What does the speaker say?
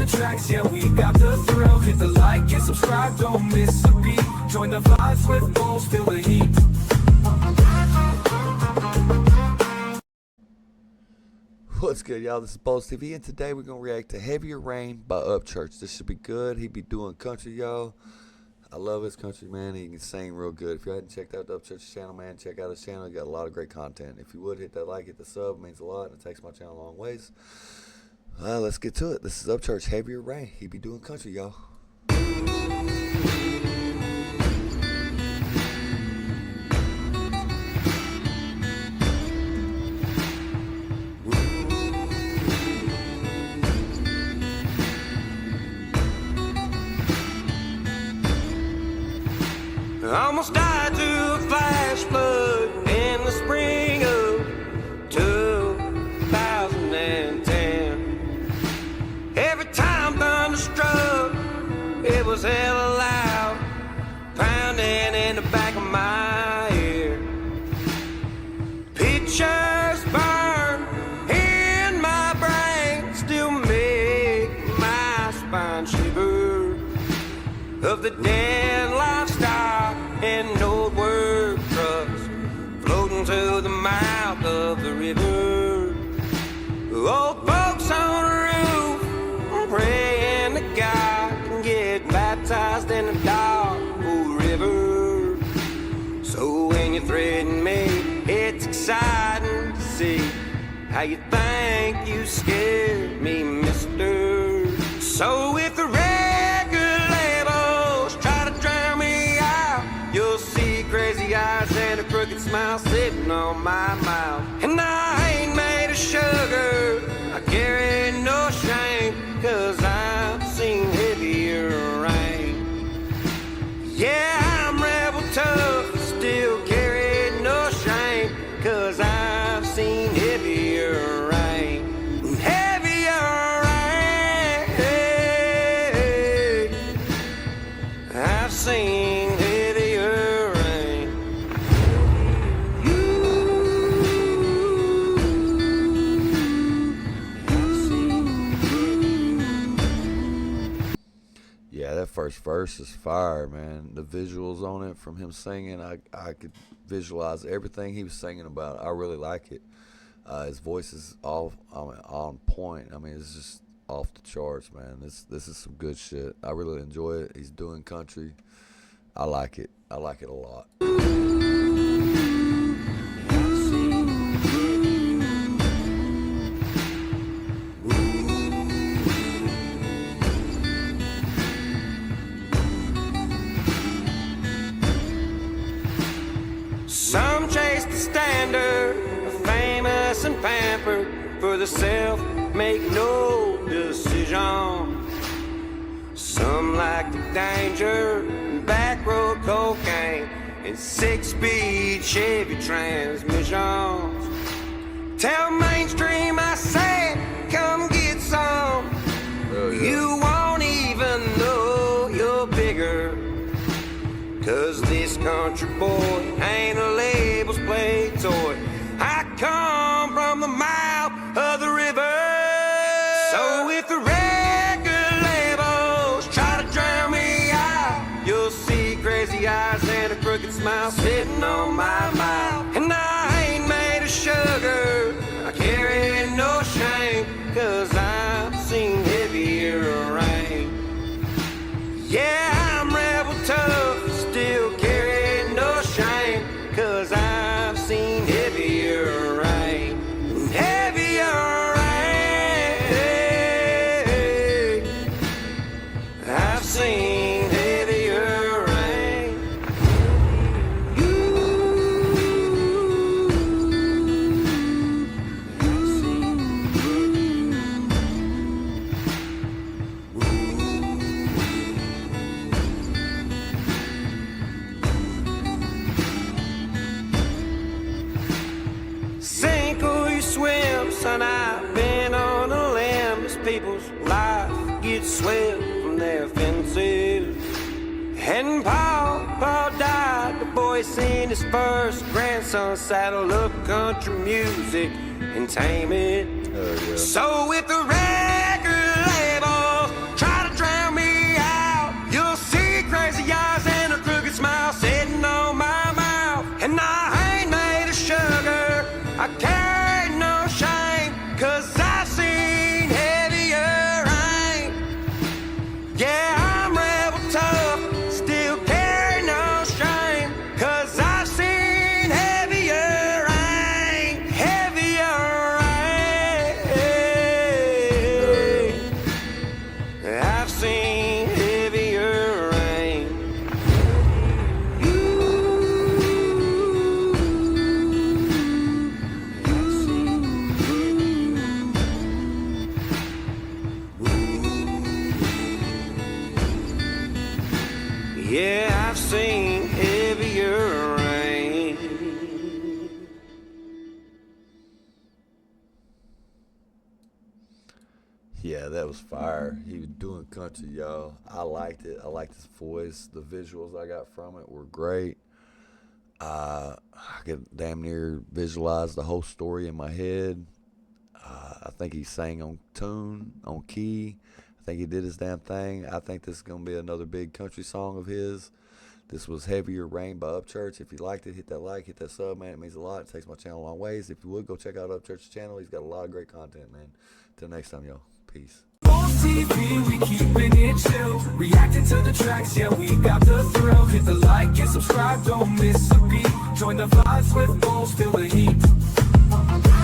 the tracks, yeah, we got the thrill. Hit the like and subscribe, don't miss a beat. Join the vibes with Bulls, feel the heat. What's good, y'all? This is Bulls TV, and today we're going to react to Heavier Rain by Upchurch. This should be good. He be doing country, y'all. I love his country, man. He can sing real good. If you hadn't checked out the Upchurch channel, man, check out his channel. He got a lot of great content. If you would, hit that like, hit the sub. It means a lot, and it takes my channel a long ways. Let's get to it. This is Upchurch, Heavier Rain. He be doing country, y'all. I almost died to a flash flood in the spring of 2010. Every time thunder struck, it was hella loud, pounding in the back of my ear. Pictures burn in my brain, still make my spine shiver, of the dead lifestyle and old work trucks floating to the mouth of the river. Old folks on the roof praying to God can get baptized in the dark old river. So when you threaten me, it's exciting to see how you think you scared me, mister. So if the crazy eyes and a crooked smile sitting on my mouth. And I ain't made of sugar, I carry no shame, 'cause I've seen heavier rain. Yeah, I'm rebel tough, still carry no shame, 'cause I've seen heavier rain. Heavier rain. I've seen that first verse is fire, man. The visuals on it from him singing, I could visualize everything he was singing about. I really like it. His voice is on point. I mean, it's just off the charts, man. This is some good shit. I really enjoy it. He's doing country. I like it. I like it a lot. Some chase the standard, famous and pampered, for the self, make no decision. Some like the danger, back road cocaine, and 6-speed Chevy transmissions. Tell mainstream I said, come get some. You won't even know you're bigger, 'cause this country boy ain't a labels play toy. I come from the mouth of the river. So if the record labels try to drown me out, you'll see crazy eyes and a crooked smile sitting on my mouth. And I ain't made of sugar, I carry no shame, 'cause I've seen heavier rain. Yeah, I'm rebel tough, still carry no shame, 'cause I've seen heavier rain. Heavier rain. I've seen heavier rain. Sink or you swim, son, I've been on a limb as people's life gets swept from their fences. And Paul died, the boy seen his first grandson saddle up country music and tame it. Yeah. So if the record labels Yeah, that was fire. He was doing country, y'all. I liked it. I liked his voice. The visuals I got from it were great. I could damn near visualize the whole story in my head. I think he sang on tune, on key. I think he did his damn thing. I think this is going to be another big country song of his. This was Heavier Rain by Upchurch. If you liked it, hit that like, hit that sub, man. It means a lot. It takes my channel a long ways. If you would, go check out Upchurch's channel. He's got a lot of great content, man. Till next time, y'all. Peace. On TV, we keeping it chill. Reacting to the tracks, yeah, we got the thrill. Hit the like and subscribe, don't miss a beat. Join the vibes with Bulls, feel the heat.